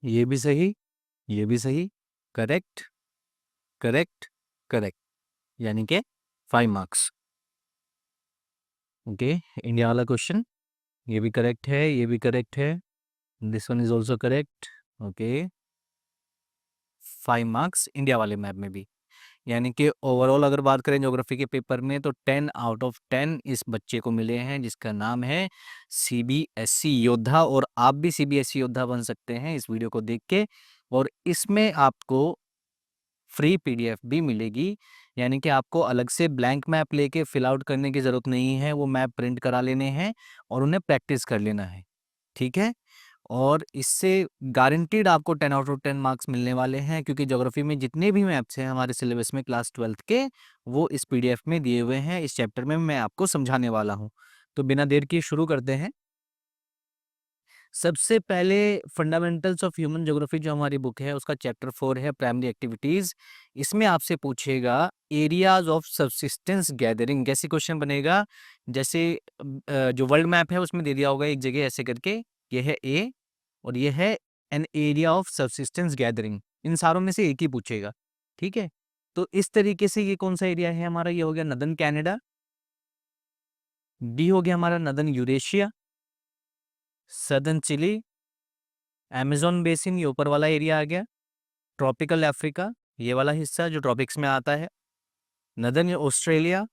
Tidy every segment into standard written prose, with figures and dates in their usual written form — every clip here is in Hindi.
ये भी सही, ये भी सही। करेक्ट, करेक्ट, करेक्ट, यानी कि 5 मार्क्स। ओके, इंडिया वाला क्वेश्चन, ये भी करेक्ट है, ये भी करेक्ट है। This one is also correct. Okay, 5 marks India वाले मैप में भी। यानी कि ओवरऑल अगर बात करें ज्योग्राफी के पेपर में तो 10 आउट ऑफ 10 इस बच्चे को मिले हैं, जिसका नाम है सीबीएसई योद्धा। और आप भी सीबीएसई योद्धा बन सकते हैं इस वीडियो को देख के। और इसमें आपको फ्री पीडीएफ भी मिलेगी, यानी कि आपको अलग से ब्लैंक मैप लेके फिल आउट करने की ज़रूरत नहीं है। वो मैप प्रिंट करा लेने हैं और उन्हें प्रैक्टिस कर लेना है, ठीक है। और इससे गारंटीड आपको 10 आउट ऑफ 10 मार्क्स मिलने वाले हैं, क्योंकि ज्योग्राफी में जितने भी मैप्स हैं हमारे सिलेबस में क्लास 12th के, वो इस पीडीएफ में दिए हुए हैं। इस चैप्टर में मैं आपको समझाने वाला हूँ। तो बिना देर किए शुरू करते हैं। सबसे पहले फंडामेंटल्स ऑफ ह्यूमन ज्योग्राफी जो हमारी बुक है उसका चैप्टर 4 है प्राइमरी एक्टिविटीज। इसमें आपसे पूछेगा एरियाज ऑफ सबसिस्टेंस गैदरिंग। कैसे क्वेश्चन बनेगा, जैसे जो वर्ल्ड मैप है उसमें दे दिया होगा एक जगह ऐसे करके, ये है ए और ये है an area of subsistence gathering. इन सारों में से एक ही पूछेगा, ठीक है। तो इस तरीके से ये कौन सा एरिया है हमारा, ये हो गया नदर्न कनाडा, डी हो गया हमारा northern Eurasia, southern Chile, Amazon basin ये ऊपर वाला एरिया आ गया, ट्रॉपिकल अफ्रीका ये वाला हिस्सा जो ट्रॉपिक्स में आता है, northern Australia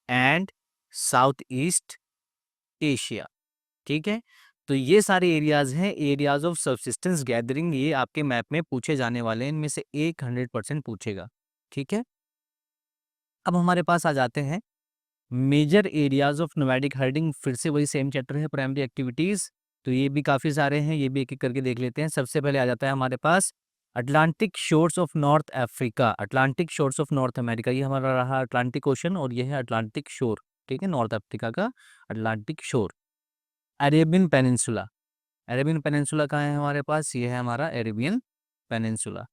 and south east Asia, ठीक है। तो ये सारे एरियाज हैं एरियाज ऑफ सबसिस्टेंस गैदरिंग। ये आपके मैप में पूछे जाने वाले हैं, इनमें से एक 100% पूछेगा, ठीक है। अब हमारे पास आ जाते हैं major areas of nomadic herding. फिर से वही सेम चैप्टर है प्राइमरी एक्टिविटीज। तो ये भी काफ़ी सारे हैं, ये भी एक एक करके देख लेते हैं। सबसे पहले आ जाता है हमारे पास Atlantic shores of North Africa, Atlantic shores of North America. ये हमारा रहा अटलांटिक ओशन और ये है अटलांटिक शोर, ठीक है, नॉर्थ अफ्रीका का अटलांटिक शोर। अरेबियन पेनिनसुला, अरेबियन पेनिनसुला कहाँ है हमारे पास, ये है हमारा अरेबियन पेनिनसुला।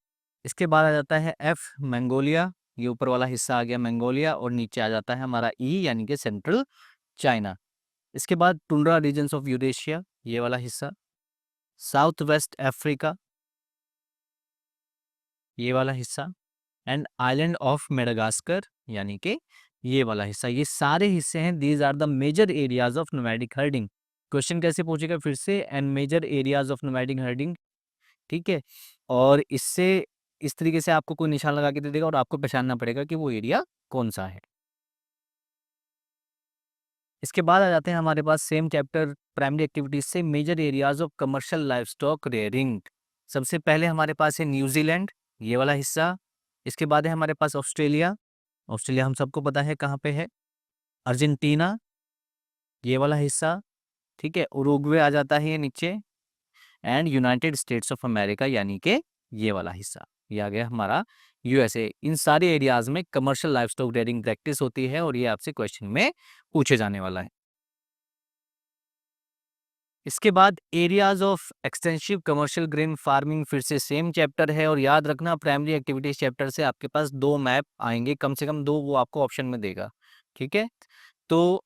इसके बाद आ जाता है एफ मंगोलिया, ये ऊपर वाला हिस्सा आ गया मंगोलिया, और नीचे आ जाता है हमारा ई यानी कि सेंट्रल चाइना। इसके बाद टुंड्रा रीजन्स ऑफ यूरेशिया, ये वाला हिस्सा, साउथ वेस्ट अफ्रीका ये वाला हिस्सा, एंड आइलैंड ऑफ मेडागास्कर यानी कि ये वाला हिस्सा। ये सारे हिस्से हैं, these are the major areas of nomadic herding. Question कैसे पूछेगा फिर से, and major areas of nomadic herding, ठीक है। और इससे इस तरीके से आपको कोई निशान लगा के दे देगा और आपको पहचानना पड़ेगा कि वो एरिया कौन सा है। इसके बाद आ जाते हैं हमारे पास सेम चैप्टर प्राइमरी एक्टिविटीज से major areas of commercial livestock rearing. सबसे पहले हमारे पास है न्यूजीलैंड, ये वाला हिस्सा। इसके बाद है हमारे पास ऑस्ट्रेलिया, ऑस्ट्रेलिया हम सबको पता है कहाँ पे है। अर्जेंटीना, ये वाला हिस्सा, ठीक है। उरुग्वे आ जाता है ये नीचे, and United states of America यानी कि ये वाला हिस्सा, ये आ गया हमारा यूएसए। इन सारे एरियाज में कमर्शियल लाइवस्टॉक रेयरिंग प्रैक्टिस होती है और ये आपसे क्वेश्चन में पूछे जाने वाला है। इसके बाद areas of extensive commercial grain farming, फिर से सेम चैप्टर है। और याद रखना प्राइमरी एक्टिविटीज चैप्टर से आपके पास 2 मैप आएंगे, कम से कम 2 वो आपको ऑप्शन में देगा, ठीक है। तो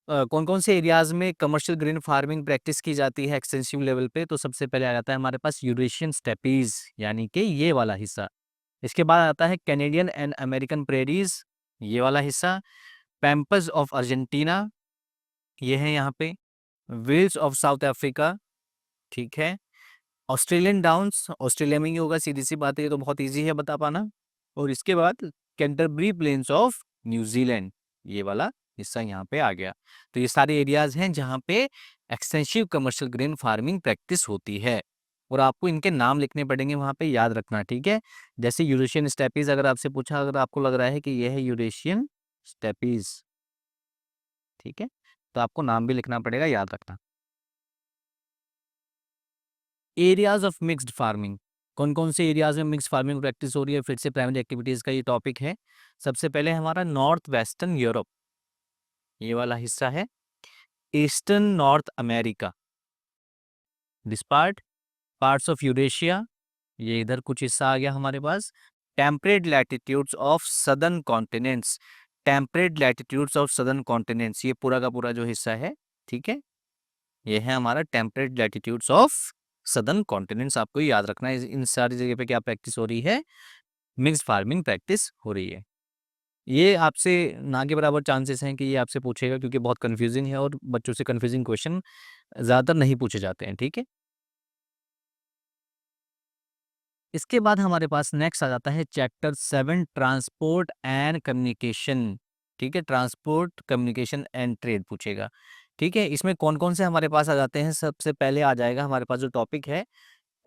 कौन कौन से एरियाज में कमर्शियल ग्रीन फार्मिंग प्रैक्टिस की जाती है एक्सटेंसिव लेवल पे, तो सबसे पहले आ जाता है हमारे पास यूरेशियन स्टेपीज यानी कि ये वाला हिस्सा। इसके बाद आता है कैनेडियन एंड अमेरिकन प्रेरीज, ये वाला हिस्सा। पैम्पस ऑफ अर्जेंटीना, ये है यहाँ पे। विल्स ऑफ साउथ अफ्रीका, ठीक है। ऑस्ट्रेलियन डाउन्स ऑस्ट्रेलिया में ही होगा, सीधी सी बात है, ये तो बहुत ईजी है बता पाना। और इसके बाद कैंटरबरी प्लेन्स ऑफ न्यूजीलैंड, ये वाला हिस्सा यहाँ पे आ गया। तो ये सारे एरियाज हैं जहाँ पे extensive commercial grain farming practice होती है, और आपको इनके नाम लिखने पड़ेंगे वहाँ पे, याद रखना, ठीक है। जैसे यूरेशियन स्टेपीज अगर आपसे पूछा, अगर आपको लग रहा है कि ये है यूरेशियन स्टेपीज, ठीक है, तो आपको नाम भी लिखना पड़ेगा, याद रखना। एरियाज ऑफ मिक्स्ड फार्मिंग, कौन कौन से एरियाज में मिक्स फार्मिंग प्रैक्टिस हो रही है, फिर से प्राइमरी एक्टिविटीज का ये टॉपिक है। सबसे पहले हमारा नॉर्थ वेस्टर्न यूरोप, ये वाला हिस्सा है। Eastern North America, this parts of Eurasia, ये इधर कुछ हिस्सा आ गया हमारे पास। Temperate latitudes of southern continents, temperate latitudes of southern continents, ये पूरा का पूरा जो हिस्सा है, ठीक है, ये है हमारा temperate latitudes of southern continents आपको याद रखना है। इन सारी जगह पे क्या प्रैक्टिस हो रही है? मिक्स्ड फार्मिंग प्रैक्टिस हो रही है। ये आपसे ना के बराबर चांसेस हैं कि ये आपसे पूछेगा, क्योंकि बहुत कंफ्यूजिंग है और बच्चों से कंफ्यूजिंग क्वेश्चन ज़्यादातर नहीं पूछे जाते हैं, ठीक है। इसके बाद हमारे पास नेक्स्ट आ जाता है चैप्टर 7, ट्रांसपोर्ट एंड कम्युनिकेशन। ठीक है, ट्रांसपोर्ट कम्युनिकेशन एंड ट्रेड पूछेगा। ठीक है, इसमें कौन कौन से हमारे पास आ जाते हैं? सबसे पहले आ जाएगा हमारे पास जो टॉपिक है,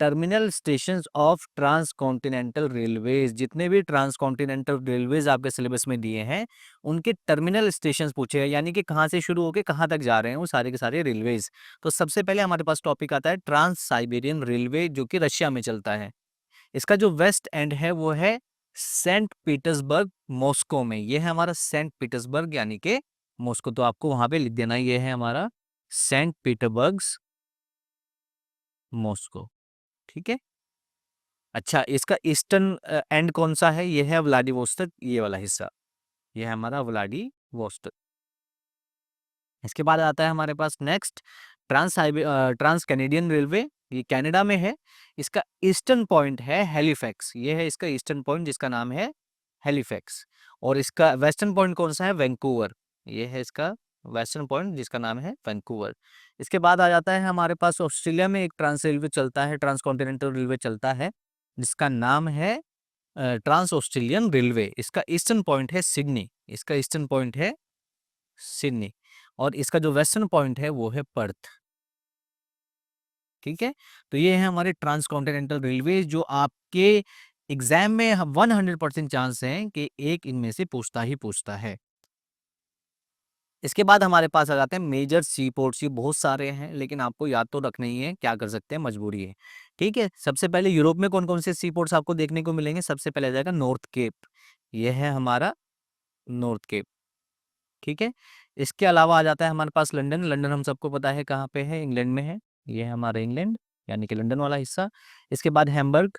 terminal stations of transcontinental railways. जितने भी ट्रांस कॉन्टिनेंटल रेलवेज आपके सिलेबस में दिए हैं, उनके टर्मिनल स्टेशंस पूछेगा, यानी कि कहाँ से शुरू होकर कहाँ तक जा रहे हैं वो सारे के सारे रेलवेज। तो सबसे पहले हमारे पास टॉपिक आता है ट्रांस साइबेरियन रेलवे, जो कि रशिया में चलता है। इसका जो वेस्ट एंड है वो है सेंट पीटर्सबर्ग, मॉस्को में। ये है हमारा सेंट पीटर्सबर्ग, यानी कि मॉस्को। तो आपको वहां पे लिख देना, ये है हमारा सेंट पीटर्सबर्ग, मॉस्को। ठीक है। अच्छा, इसका ईस्टर्न एंड कौन सा है? ये है व्लादिवोस्तोक, ये वाला हिस्सा, ये है हमारा व्लादिवोस्तोक। इसके बाद आता है हमारे पास नेक्स्ट ट्रांस कैनेडियन रेलवे, ये कनाडा में है। इसका ईस्टर्न पॉइंट है हैलिफैक्स, ये है इसका ईस्टर्न पॉइंट जिसका नाम है हैलिफैक्स। और इसका वेस्टर्न पॉइंट कौन सा है? वैंकूवर, ये है इसका वेस्टर्न पॉइंट जिसका नाम है वैंकूवर। इसके बाद आ जाता है हमारे पास ऑस्ट्रेलिया में एक ट्रांस रेलवे चलता है, ट्रांस कॉन्टिनेंटल रेलवे चलता है, जिसका नाम है ट्रांस ऑस्ट्रेलियन रेलवे। इसका ईस्टर्न पॉइंट है सिडनी, इसका ईस्टर्न पॉइंट है सिडनी। और इसका जो वेस्टर्न पॉइंट है वो है पर्थ। ठीक है, तो ये है हमारे ट्रांस कॉन्टिनेंटल रेलवे, जो आपके एग्जाम में 100% चांस है कि एक इनमें से पूछता ही पूछता है। इसके बाद हमारे पास आ जाते हैं मेजर सी पोर्ट्स। ये बहुत सारे हैं, लेकिन आपको याद तो रखना ही है, क्या कर सकते हैं, मजबूरी है। ठीक है, सबसे पहले यूरोप में कौन कौन से सी पोर्ट्स आपको देखने को मिलेंगे? सबसे पहले आ जाएगा नॉर्थ केप, ये है हमारा नॉर्थ केप। ठीक है, इसके अलावा आ जाता है हमारे पास लंदन। लंदन हम सबको पता है कहाँ पे है, इंग्लैंड में है। ये है हमारा इंग्लैंड, यानी कि लंदन वाला हिस्सा। इसके बाद हैम्बर्ग।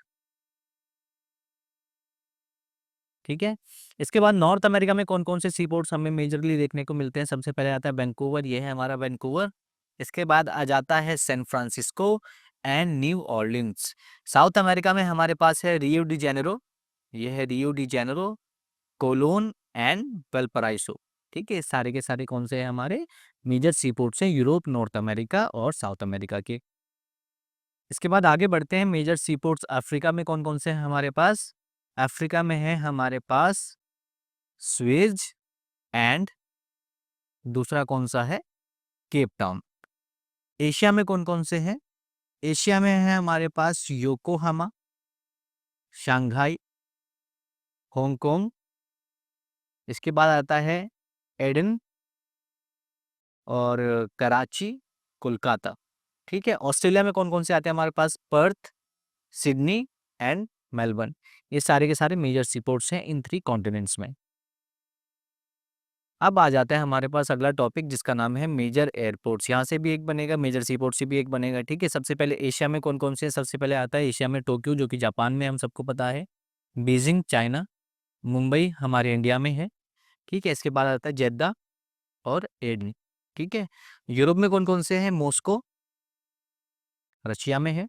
ठीक है, इसके बाद नॉर्थ अमेरिका में कौन कौन से सी पोर्ट्स हमें मेजरली देखने को मिलते हैं? सबसे पहले आता है वैंकूवर, ये है हमारा वैंकूवर। इसके बाद आ जाता है San Francisco and New Orleans. South America में हमारे पास है रियो डी जेनेरो, ये है Rio de Janeiro, Colon and Valparaiso. ठीक है, सारे के सारे कौन से हैं? हमारे मेजर सी पोर्ट्स हैं यूरोप, नॉर्थ अमेरिका और साउथ अमेरिका के। इसके बाद आगे बढ़ते हैं, मेजर सी पोर्ट्स अफ्रीका में कौन कौन से हैं हमारे पास? अफ्रीका में है हमारे पास स्वेज एंड दूसरा कौन सा है? Cape Town. एशिया में कौन कौन से हैं? एशिया में है हमारे पास योकोहामा, शंघाई, हांगकांग। इसके बाद आता है एडन और कराची, कोलकाता। ठीक है, ऑस्ट्रेलिया में कौन कौन से आते हैं हमारे पास? Perth, Sydney and Melbourne. ये सारे के सारे मेजर सीपोर्ट्स हैं इन 3 कॉन्टिनेंट्स में। अब आ जाता है हमारे पास अगला टॉपिक, जिसका नाम है मेजर एयरपोर्ट्स। यहाँ से भी एक बनेगा, मेजर सीपोर्ट से भी एक बनेगा। ठीक है, सबसे पहले एशिया में कौन कौन से? सबसे पहले आता है एशिया में टोक्यो, जो कि जापान में, हम सबको पता है। बीजिंग चाइना, मुंबई हमारे इंडिया में है। ठीक है, इसके बाद आता है जेद्दा और एडनी। ठीक है, यूरोप में कौन कौन से हैं? मॉस्को रशिया में है,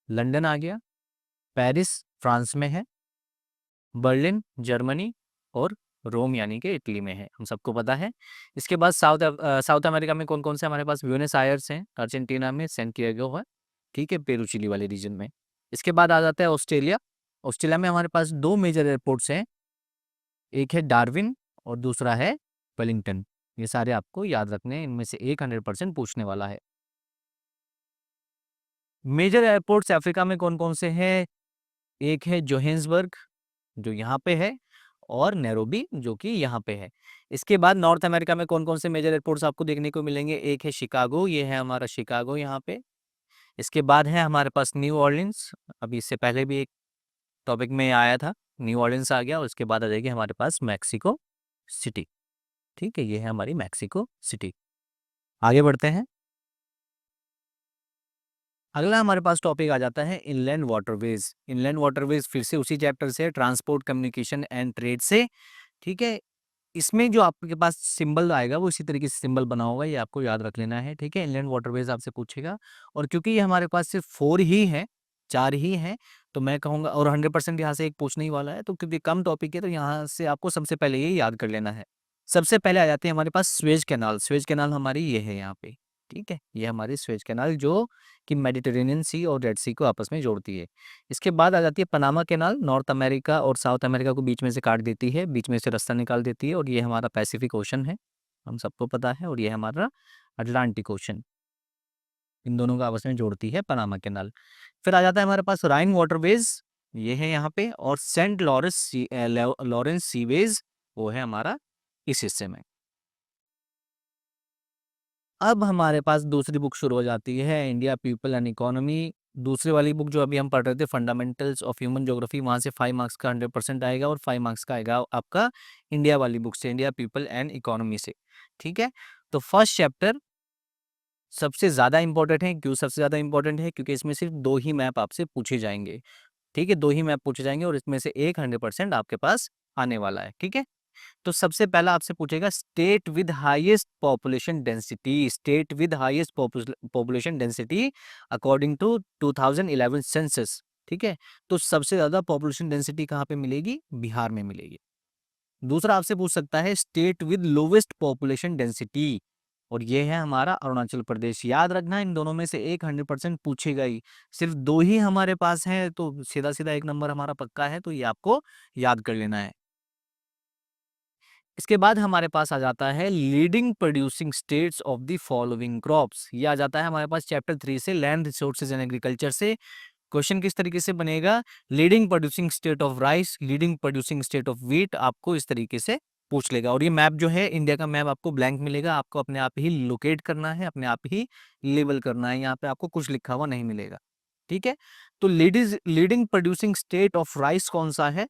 लंदन आ गया, पेरिस फ्रांस में है, बर्लिन जर्मनी और रोम यानी कि इटली में है, हम सबको पता है। इसके बाद साउथ अमेरिका में कौन कौन से हमारे पास? ब्यूनस आयर्स हैं अर्जेंटीना में, सैंटियागो है। ठीक है, पेरू चिली वाले रीजन में। इसके बाद आ जाता है ऑस्ट्रेलिया। ऑस्ट्रेलिया में हमारे पास 2 मेजर एयरपोर्ट्स हैं, एक है डार्विन और दूसरा है वेलिंगटन। ये सारे आपको याद रखने हैं, इनमें से एक 100% पूछने वाला है। मेजर एयरपोर्ट्स अफ्रीका में कौन कौन से हैं? एक है जोहेंसबर्ग, जो यहाँ पे है, और नैरोबी, जो कि यहाँ पे है। इसके बाद नॉर्थ अमेरिका में कौन कौन से मेजर एयरपोर्ट्स आपको देखने को मिलेंगे? एक है शिकागो, ये है हमारा शिकागो यहाँ पे। इसके बाद है हमारे पास न्यू ऑर्लिन्स, अभी इससे पहले भी एक टॉपिक में आया था, न्यू ऑर्लिन्स आ गया। और उसके बाद आ जाएगी हमारे पास मैक्सिको सिटी। ठीक है, ये है हमारी मैक्सिको सिटी। आगे बढ़ते हैं, अगला हमारे पास टॉपिक आ जाता है इनलैंड वाटरवेज। इनलैंड वाटरवेज फिर से उसी चैप्टर से, ट्रांसपोर्ट कम्युनिकेशन एंड ट्रेड से। ठीक है, इसमें जो आपके पास सिंबल आएगा वो इसी तरीके से सिंबल बना होगा, ये आपको याद रख लेना है, ठीक है। इनलैंड वाटरवेज आपसे पूछेगा, और क्योंकि ये हमारे पास सिर्फ 4 ही है, 4 ही हैं, तो मैं कहूँगा, और 100% यहाँ से एक पूछने ही वाला है, तो क्योंकि कम टॉपिक है तो यहाँ से आपको सबसे पहले ये याद कर लेना है। सबसे पहले आ जाती है हमारे पास स्वेज कैनाल। स्वेज कैनाल हमारी ये है यहाँ पे, ठीक है, ये हमारी स्वेज कैनाल जो कि मेडिटेरेनियन सी और रेड सी को आपस में जोड़ती है। इसके बाद आ जाती है पनामा कैनाल, नॉर्थ अमेरिका और साउथ अमेरिका को बीच में से काट देती है, बीच में से रास्ता निकाल देती है, और ये हमारा पैसिफिक ओशन है, हम सबको पता है, और ये हमारा अटलांटिक ओशन, इन दोनों को आपस में जोड़ती है पनामा कैनाल। फिर आ जाता है हमारे पास राइन वाटरवेज, ये है यहाँ पे, और सेंट लॉरेंस सीवेज, वो है हमारा इस हिस्से में। अब हमारे पास दूसरी बुक शुरू हो जाती है, इंडिया पीपल एंड इकोनॉमी। दूसरी वाली बुक जो अभी हम पढ़ रहे थे, फंडामेंटल्स ऑफ ह्यूमन ज्योग्राफी, वहाँ से 5 मार्क्स का 100% आएगा, और 5 मार्क्स का आएगा आपका इंडिया वाली बुक से, इंडिया पीपल एंड इकोनॉमी से, ठीक है। तो फर्स्ट चैप्टर सबसे ज़्यादा इंपॉर्टेंट है। क्यों सबसे ज़्यादा इंपॉर्टेंट है? क्योंकि इसमें सिर्फ 2 ही मैप आपसे पूछे जाएंगे, ठीक है, 2 ही मैप पूछे जाएंगे, और इसमें से एक 100% आपके पास आने वाला है, ठीक है। तो सबसे पहला आपसे पूछेगा state with highest population density, state with highest population density according to 2011 census, ठीक है। तो सबसे ज्यादा पॉपुलेशन डेंसिटी कहाँ पे मिलेगी? बिहार में मिलेगी। दूसरा आपसे पूछ सकता है state with lowest population density, और ये है हमारा अरुणाचल प्रदेश। याद रखना, इन दोनों में से एक 100% पूछेगा ही, सिर्फ 2 ही हमारे पास है, तो सीधा सीधा एक नंबर हमारा पक्का है, तो ये आपको याद कर लेना है। इसके बाद हमारे पास आ जाता है leading producing states of the following crops. ये आ जाता है हमारे पास चैप्टर 3 से, लैंड रिसोर्सेज एंड एग्रीकल्चर से। क्वेश्चन किस तरीके से बनेगा? Leading producing state of rice, leading producing state of wheat, आपको इस तरीके से पूछ लेगा। और ये मैप जो है इंडिया का मैप आपको ब्लैंक मिलेगा, आपको अपने आप ही लोकेट करना है, अपने आप ही लेबल करना है, यहाँ पे आपको कुछ लिखा हुआ नहीं मिलेगा, ठीक है। तो leading producing state of rice कौन सा है?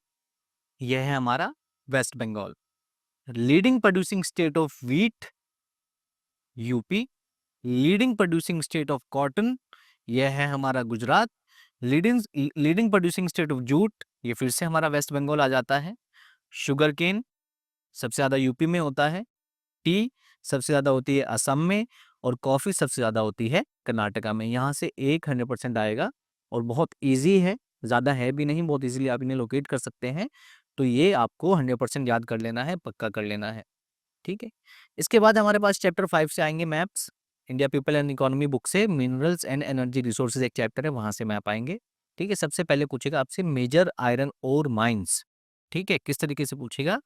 यह है हमारा West Bengal. Leading producing state of wheat, UP. Leading producing state of cotton, यह है हमारा Gujarat. Leading leading producing state of jute, ये फिर से हमारा वेस्ट बंगाल आ जाता है। शुगर केन सबसे ज्यादा यूपी में होता है। टी सबसे ज्यादा होती है असम में, और कॉफी सबसे ज्यादा होती है कर्नाटका में। यहाँ से एक 100% आएगा, और बहुत इजी है, ज्यादा है भी नहीं, बहुत इजीली आप इन्हें लोकेट कर सकते हैं। तो ये आपको 100% याद कर लेना है, पक्का कर लेना है, ठीक है। इसके बाद हमारे पास चैप्टर 5 से आएंगे maps. India people and economy book से मिनरल्स एंड एनर्जी रिसोर्सेज एक चैप्टर है, वहां से मैप आएंगे, ठीक है। सबसे पहले पूछेगा आपसे मेजर आयरन ओर माइंस, ठीक है। किस तरीके से पूछेगा?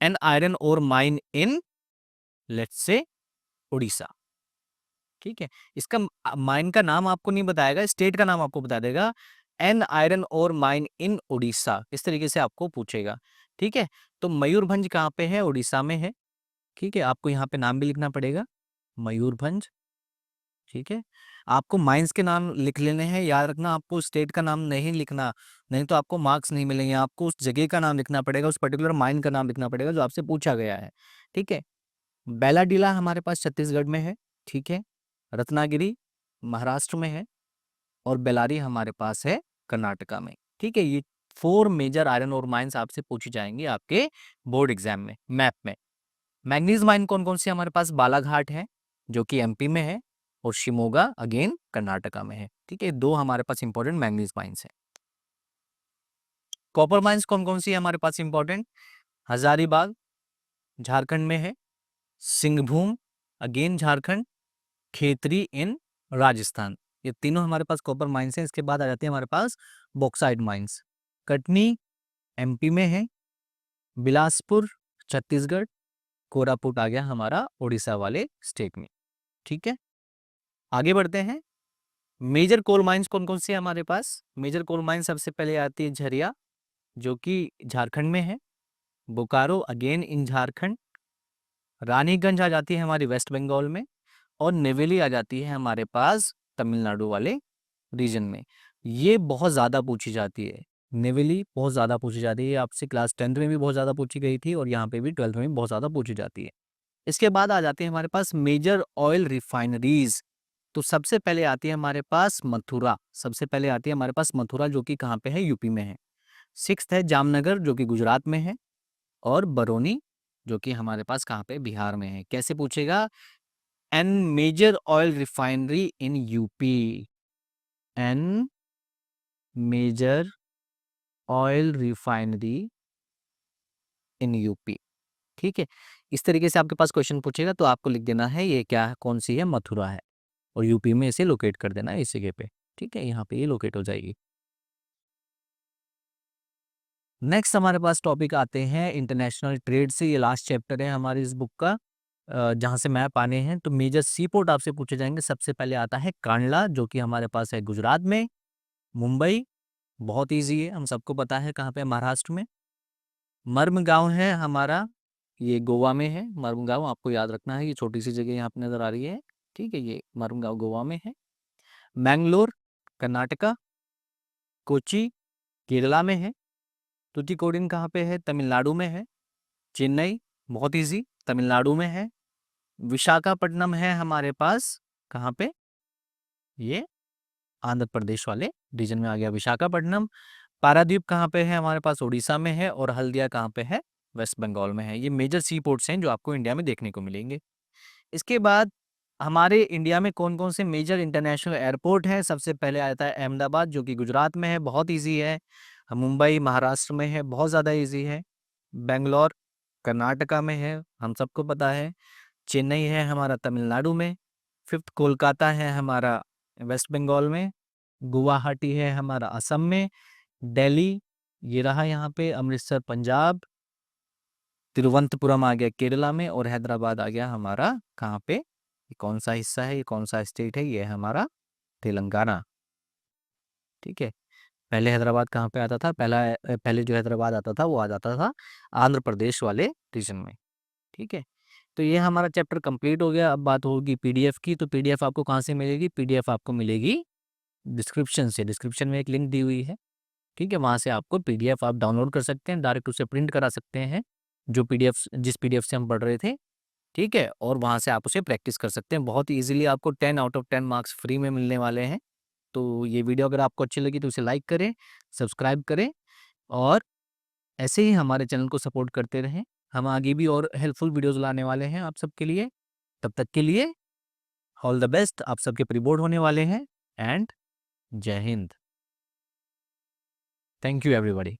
An iron ore mine in, let's say, Orissa, ठीक है। इसका माइन का नाम आपको नहीं बताएगा, स्टेट का नाम आपको बता देगा। An iron ore mine in Orissa, इस तरीके से आपको पूछेगा, ठीक है। तो मयूरभंज कहाँ पे है? उड़ीसा में है, ठीक है। आपको यहाँ पे नाम भी लिखना पड़ेगा, मयूरभंज, ठीक है। आपको माइंस के नाम लिख लेने हैं, याद रखना, आपको स्टेट का नाम नहीं लिखना, नहीं तो आपको मार्क्स नहीं मिलेंगे। आपको उस जगह का नाम लिखना पड़ेगा, उस पर्टिकुलर माइन का नाम लिखना पड़ेगा जो आपसे पूछा गया है, ठीक है। बैलाडीला हमारे पास छत्तीसगढ़ में है, ठीक है। रत्नागिरी महाराष्ट्र में है, और बेलारी हमारे पास है कर्नाटका में, ठीक है। ये 4 मेजर आयरन और माइंस आपसे पूछी जाएंगी आपके बोर्ड एग्जाम में, मैप में। मैग्नीज माइन कौन कौन सी हमारे पास? बालाघाट है जो कि एमपी में है, और शिमोगा अगेन कर्नाटका में है, ठीक है। 2 हमारे पास इंपॉर्टेंट मैग्नीज माइंस है। कॉपर माइंस कौन कौन सी है हमारे पास इंपॉर्टेंट? हजारीबाग झारखंड में है, सिंहभूम अगेन झारखंड, खेतरी इन राजस्थान, ये तीनों हमारे पास कॉपर माइंस हैं। इसके बाद आ जाती है हमारे पास बॉक्साइट माइंस। कटनी एमपी में है, बिलासपुर छत्तीसगढ़, कोरापुट आ गया हमारा उड़ीसा वाले स्टेट में, ठीक है। आगे बढ़ते हैं। मेजर कोल माइंस कौन कौन से हैं हमारे पास? मेजर कोल माइंस सबसे पहले आती है झरिया जो कि झारखंड में है, बोकारो अगेन इन झारखंड, रानीगंज आ जाती है हमारी वेस्ट बंगाल में, और नेवेली आ जाती है हमारे पास तमिलनाडु वाले रीजन में। ये बहुत ज़्यादा पूछी जाती है, नेवेली बहुत ज़्यादा पूछी जाती है, आपसे क्लास 10th में भी बहुत ज़्यादा पूछी गई थी, और यहाँ पे भी 12th में भी बहुत ज़्यादा पूछी जाती है। इसके बाद आ जाती है हमारे पास मेजर ऑयल रिफाइनरीज। तो सबसे पहले आती है हमारे पास मथुरा, सबसे पहले आती है हमारे पास मथुरा जो कि कहाँ पे है? यूपी में है। 6th है जामनगर जो कि गुजरात में है, और बरौनी जो कि हमारे पास कहाँ पे, बिहार में है। कैसे पूछेगा, an major oil refinery in UP, an major oil refinery in UP. ठीक है, इस तरीके से आपके पास क्वेश्चन पूछेगा तो आपको लिख देना है ये क्या है, कौन सी है, मथुरा है, और यूपी में इसे लोकेट कर देना है इस जगह पे। ठीक है, यहाँ पे ये लोकेट हो जाएगी। नेक्स्ट हमारे पास टॉपिक आते हैं इंटरनेशनल ट्रेड से। ये लास्ट चैप्टर है हमारी इस बुक का, जहाँ से मैप आने हैं। तो मेजर सी पोर्ट आपसे पूछे जाएंगे। सबसे पहले आता है कांडला, जो कि हमारे पास है गुजरात में। मुंबई बहुत इजी है, हम सबको पता है कहाँ पे, महाराष्ट्र में। मर्मगांव है हमारा, ये गोवा में है। मर्मगांव आपको याद रखना है, ये छोटी सी जगह यहाँ पे नजर आ रही है। ठीक है, ये मर्मगांव गोवा में है। मैंगलोर कर्नाटका, कोची केरला में है। तूतीकोरिन कहाँ पे है, तमिलनाडु में है। चेन्नई बहुत इजी, तमिलनाडु में है। विशाखापट्टनम है हमारे पास, कहाँ पे, ये आंध्र प्रदेश वाले रीजन में आ गया विशाखापट्टनम। पारादीप कहाँ पे है, हमारे पास उड़ीसा में है। और हल्दिया कहाँ पे है, वेस्ट बंगाल में है। ये मेजर सी पोर्ट्स हैं जो आपको इंडिया में देखने को मिलेंगे। इसके बाद हमारे इंडिया में कौन कौन से मेजर इंटरनेशनल एयरपोर्ट हैं। सबसे पहले आता है अहमदाबाद, जो कि गुजरात में है, बहुत इजी है। मुंबई महाराष्ट्र में है, बहुत ज़्यादा इजी है। बेंगलोर कर्नाटका में है, हम सबको पता है। चेन्नई है हमारा तमिलनाडु में। फिफ्थ कोलकाता है हमारा वेस्ट बंगाल में। गुवाहाटी है हमारा असम में। दिल्ली ये रहा यहाँ पे, अमृतसर पंजाब। तिरुवनंतपुरम आ गया केरला में। और हैदराबाद आ गया हमारा कहाँ पे, ये कौन सा हिस्सा है, ये कौन सा स्टेट है, ये है हमारा तेलंगाना। ठीक है, पहले हैदराबाद कहाँ पे आता था, पहले जो हैदराबाद आता था वो आ जाता था आंध्र प्रदेश वाले रीजन में। ठीक है, तो ये हमारा चैप्टर कंप्लीट हो गया। अब बात होगी पीडीएफ की। तो पीडीएफ आपको कहाँ से मिलेगी, पीडीएफ आपको मिलेगी डिस्क्रिप्शन से। डिस्क्रिप्शन में एक लिंक दी हुई है। ठीक है, वहाँ से आपको पीडीएफ आप डाउनलोड कर सकते हैं, डायरेक्ट उसे प्रिंट करा सकते हैं, जो पीडीएफ जिस पीडीएफ से हम पढ़ रहे थे। ठीक है, और वहाँ से आप उसे प्रैक्टिस कर सकते हैं। बहुत ईजिली आपको 10 आउट ऑफ 10 मार्क्स फ्री में मिलने वाले हैं। तो ये वीडियो अगर आपको अच्छी लगी तो उसे लाइक करें, सब्सक्राइब करें, और ऐसे ही हमारे चैनल को सपोर्ट करते रहें। हम आगे भी और हेल्पफुल वीडियोस लाने वाले हैं आप सबके लिए। तब तक के लिए ऑल द बेस्ट। आप सबके प्री बोर्ड होने वाले हैं। एंड जय हिंद। Thank you everybody.